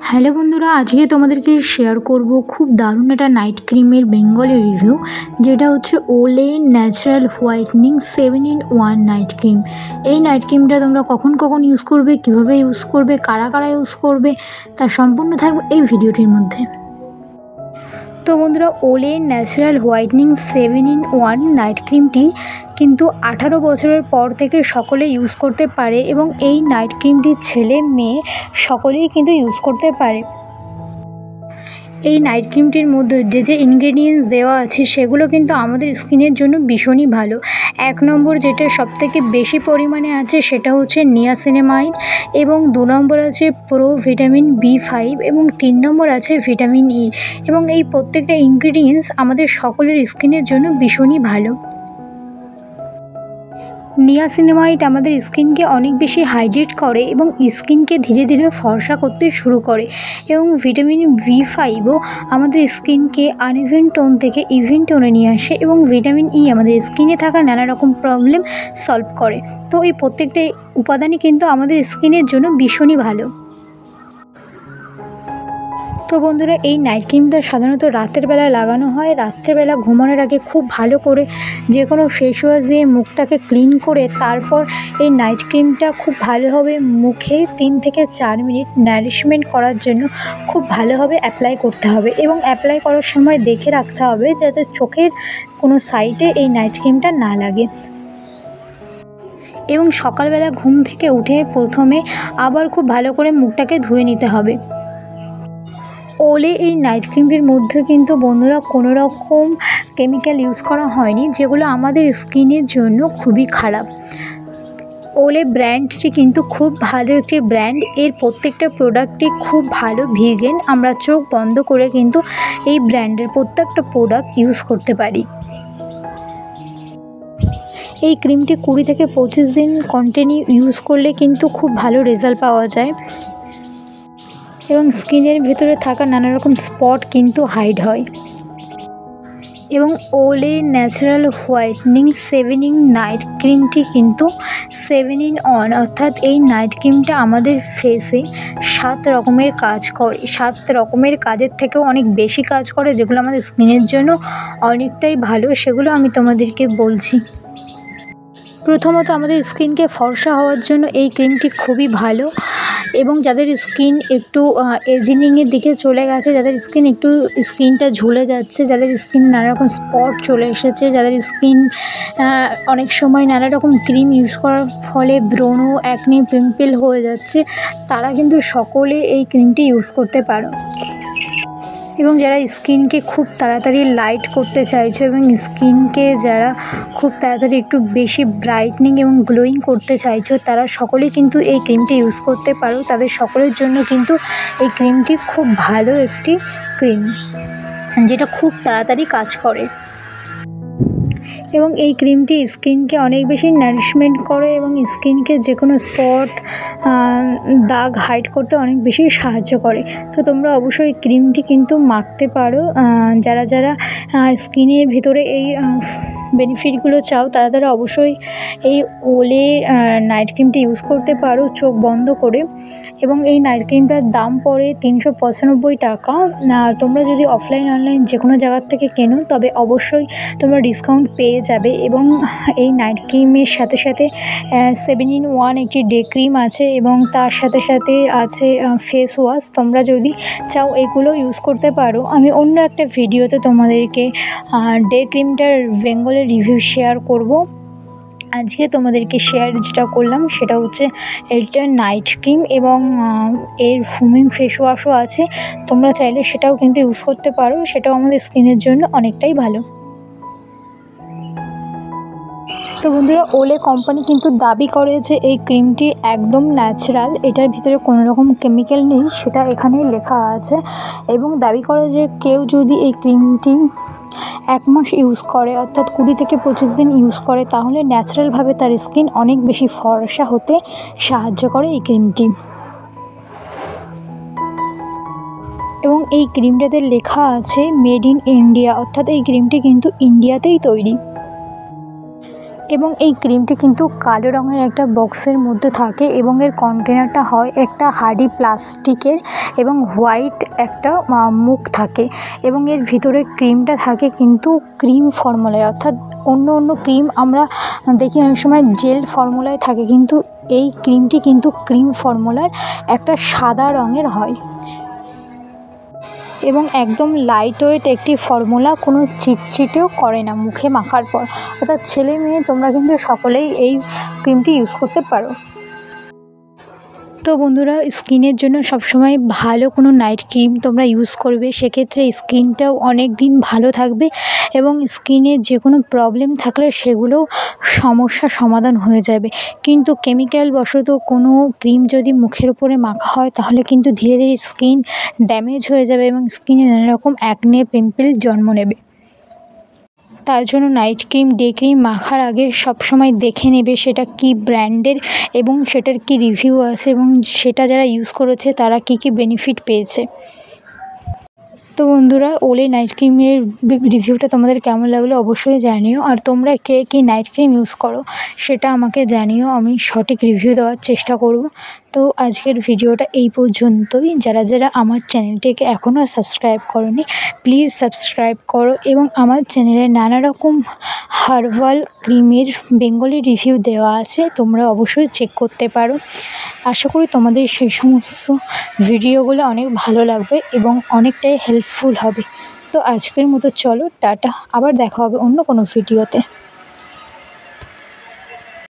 Hello বন্ধুরা, আজকে তোমাদেরকে শেয়ার করব খুব দারুণ একটা নাইট ক্রিমের বেঙ্গলি রিভিউ, যেটা হচ্ছে ওলে natural whitening 7-in-1 night cream. এই নাইট ক্রিমটা তোমরা কখন কখন ইউজ করবে, কিভাবে ইউজ করবে, কারা কারা ইউজ করবে, তার সম্পূর্ণ থাকবে এই ভিডিওটির মধ্যে। তো বন্ধুরা, ওলে ন্যাচারাল হোয়াইটনিং 7-in-1 নাইট ক্রিমটি কিন্তু 18 বছরের পর থেকে সকলে ইউজ করতে পারে এবং এই নাইট ক্রিমটি ছেলে মেয়ে সকলেই কিন্তু ইউজ করতে পারে। এই নাইট ক্রিমটির মধ্যে যে ইনগ্রেডিয়েন্টস দেওয়া আছে সেগুলো কিন্তু আমাদের স্কিনের জন্য ভীষণই ভালো। 1 নম্বর যেটা সবথেকে বেশি পরিমাণে আছে সেটা হচ্ছে নিয়াসিনামাইড, এবং 2 নম্বর আছে প্রো ভিটামিন B5, এবং 3 নম্বর আছে ভিটামিন ই, এবং এই প্রত্যেকটা ইনগ্রেডিয়েন্টস আমাদের সকলের স্কিনের জন্য ভীষণই ভালো। নিয়াসিনামাইড আমাদের স্কিনকে অনেক বেশি হাইড্রেট করে এবং স্কিনকে ধীরে ধীরে ফর্সা করতে শুরু করে, এবং ভিটামিন B5ও আমাদের স্কিনকে আনইভেন টোন থেকে ইভেন টোনে নিয়ে আসে, এবং ভিটামিন ই আমাদের স্কিনে থাকা নানা রকম প্রবলেম সলভ করে। তো এই প্রত্যেকটা উপাদানই কিন্তু আমাদের স্কিনের জন্য ভীষণই ভালো। তো বন্ধুরা, এই নাইট ক্রিমটা সাধারণত রাতের বেলা লাগানো হয়। রাত্রেবেলা ঘুমানোর আগে খুব ভালো করে যে কোনো ফেস ওয়াশ দিয়ে মুখটাকে ক্লিন করে তারপর এই নাইট ক্রিমটা খুব ভালোভাবে মুখে 3 থেকে 4 মিনিট নারিশমেন্ট করার জন্য খুব ভালোভাবে অ্যাপ্লাই করতে হবে, এবং অ্যাপ্লাই করার সময় দেখে রাখতে হবে যাতে চোখের কোনো সাইডে এই নাইট ক্রিমটা না লাগে। এবং সকালবেলা ঘুম থেকে উঠে প্রথমে আবার খুব ভালো করে মুখটাকে ধুয়ে নিতে হবে। ওলে এই নাইট ক্রিমটির মধ্যে কিন্তু বন্ধুরা কোনো রকম কেমিক্যাল ইউজ করা হয়নি, যেগুলো আমাদের স্কিনের জন্য খুবই খারাপ। ওলে ব্র্যান্ডটি কিন্তু খুব ভালো একটি ব্র্যান্ড, এর প্রত্যেকটা প্রোডাক্টই খুব ভালো ভিগান। আমরা চোখ বন্ধ করে কিন্তু এই ব্র্যান্ডের প্রত্যেকটা প্রোডাক্ট ইউজ করতে পারি। এই ক্রিমটি 20 থেকে 25 দিন কন্টিনিউ ইউজ করলে কিন্তু খুব ভালো রেজাল্ট পাওয়া যায়, এবং স্কিনের ভেতরে থাকা নানা রকম স্পট কিন্তু হাইড হয়। এবং ওলে ন্যাচারাল হোয়াইটনিং 7-in নাইট ক্রিমটি কিন্তু 7-in-1, অর্থাৎ এই নাইট ক্রিমটা আমাদের ফেসে 7 রকমের কাজ করে। 7 রকমের কাজের থেকেও অনেক বেশি কাজ করে, যেগুলো আমাদের স্কিনের জন্য অনেকটাই ভালো, সেগুলো আমি তোমাদেরকে বলছি। প্রথমত, আমাদের স্কিনকে ফর্সা হওয়ার জন্য এই ক্রিমটি খুবই ভালো, এবং যাদের স্কিন একটু এজিংয়ের দিকে চলে গেছে, যাদের স্কিনটা ঝুলে যাচ্ছে, যাদের স্কিন নানা রকম স্পট চলে এসেছে, যাদের স্কিন অনেক সময় নানা রকম ক্রিম ইউজ করার ফলে ব্রণ, অ্যাকনি, পিম্পল হয়ে যাচ্ছে, তারা কিন্তু সকলে এই ক্রিমটি ইউজ করতে পারো। এবং যারা স্কিনকে খুব তাড়াতাড়ি লাইট করতে চাইছো, এবং স্কিনকে যারা খুব তাড়াতাড়ি একটু বেশি ব্রাইটনিং এবং গ্লোয়িং করতে চাইছো, তারা সকলেই কিন্তু এই ক্রিমটি ইউজ করতে পারো। তাদের সকলের জন্য কিন্তু এই ক্রিমটি খুব ভালো একটি ক্রিম, যেটা খুব তাড়াতাড়ি কাজ করে। এবং এই ক্রিমটি স্কিনকে অনেক বেশি নারিশমেন্ট করে, এবং স্কিনকে যে কোনো স্পট, দাগ হাইড করতে অনেক বেশি সাহায্য করে। তো তোমরা অবশ্যই ক্রিমটি কিন্তু মাখতে পারো। যারা যারা স্কিনের ভিতরে এই বেনিফিটগুলো চাও, তারা অবশ্যই এই ওলে নাইট ক্রিমটি ইউজ করতে পারো চোখ বন্ধ করে। এবং এই নাইট ক্রিমটার দাম পড়ে 395 টাকা। তোমরা যদি অফলাইন অনলাইন যে কোনো জায়গার থেকে কেনো, তবে অবশ্যই তোমরা ডিসকাউন্ট পেয়ে যাবে। এবং এই নাইট ক্রিমের সাথে সাথে 7-in-1 একটি ডে ক্রিম আছে, এবং তার সাথে সাথে আছে ফেস ওয়াশ। তোমরা যদি চাও এগুলো ইউজ করতে পারো। আমি অন্য একটা ভিডিওতে তোমাদেরকে ডে ক্রিমটার বেঙ্গলি রিভিউ শেয়ার করব। আজকে তোমাদেরকে শেয়ার যেটা করলাম সেটা হচ্ছে এটা নাইট ক্রিম, এবং এর ফোমিং ফেস ওয়াশও আছে। তোমরা চাইলে সেটাও কিন্তু ইউজ করতে পারো, সেটাও আমাদের স্কিনের জন্য অনেকটাই ভালো। তো বন্ধুরা, ওলে কোম্পানি কিন্তু দাবি করে যে এই ক্রিমটি একদম ন্যাচারাল, এটার ভিতরে কোনো রকম কেমিক্যাল নেই, সেটা এখানে লেখা আছে। এবং দাবি করে যে কেউ যদি এই ক্রিমটি 1 মাস ইউজ করে, অর্থাৎ 20 থেকে 25 দিন ইউজ করে, তাহলে ন্যাচারালভাবে তার স্কিন অনেক বেশি ফর্সা হতে সাহায্য করে এই ক্রিমটি। এবং এই ক্রিমটাতে লেখা আছে মেড ইন ইন্ডিয়া, অর্থাৎ এই ক্রিমটি কিন্তু ইন্ডিয়াতেই তৈরি। এবং এই ক্রিমটি কিন্তু কালো রঙের একটা বক্সের মধ্যে থাকে এবং এর কন্টেনারটা হয় একটা হার্ডি প্লাস্টিকের এবং হোয়াইট একটা মুখ থাকে এবং এর ভিতরে ক্রিমটা থাকে কিন্তু ক্রিম ফর্মুলায়, অর্থাৎ অন্য অন্য ক্রিম আমরা দেখি অনেক সময় জেল ফর্মুলায় থাকে, কিন্তু এই ক্রিমটি কিন্তু ক্রিম ফর্মুলার একটা সাদা রঙের হয় এবং একদম লাইট ওয়েট একটি ফর্মুলা, কোনো চিটচিটেও করে না মুখে মাখার পর। অর্থাৎ ছেলে মেয়ে তোমরা কিন্তু সকলেই এই ক্রিমটি ইউজ করতে পারো। তো বন্ধুরা, স্কিনের জন্য সবসময় ভালো কোনো নাইট ক্রিম তোমরা ইউজ করবে, সেক্ষেত্রে স্কিনটাও অনেক দিন ভালো থাকবে এবং স্কিনের যে কোনো প্রবলেম থাকলে সেগুলোও সমস্যার সমাধান হয়ে যাবে। কিন্তু কেমিক্যাল বশত কোনো ক্রিম যদি মুখের উপরে মাখা হয় তাহলে কিন্তু ধীরে ধীরে স্কিন ড্যামেজ হয়ে যাবে এবং স্কিনে নানা রকম অ্যাকনে পিম্পল জন্ম নেবে। তার জন্য নাইট ক্রিম ডে ক্রিম মাখার আগে সবসময় দেখে নেবে সেটা কি ব্র্যান্ডের এবং সেটার কি রিভিউ আছে এবং সেটা যারা ইউজ করেছে তারা কি কি বেনিফিট পেয়েছে। তো বন্ধুরা, ওলে নাইট ক্রিমের রিভিউটা তোমাদের কেমন লাগলো অবশ্যই জানিও, আর তোমরা কে কী নাইট ক্রিম ইউজ করো সেটা আমাকে জানিও, আমি সঠিক রিভিউ দেওয়ার চেষ্টা করব। তো আজকের ভিডিওটা এই পর্যন্তই। যারা যারা আমার চ্যানেলটিকে এখনও সাবস্ক্রাইব করোনি প্লিজ সাবস্ক্রাইব করো এবং আমার চ্যানেলে নানা রকম হার্বাল ক্রিমের বেঙ্গলি রিভিউ দেওয়া আছে, তোমরা অবশ্যই চেক করতে পারো। আশা করি তোমাদের সেই সমস্ত ভিডিওগুলো অনেক ভালো লাগবে এবং অনেকটাই হেল্পফুল হবে। তো আজকের মতো চলো টাটা, আবার দেখা হবে অন্য কোনো ভিডিওতে।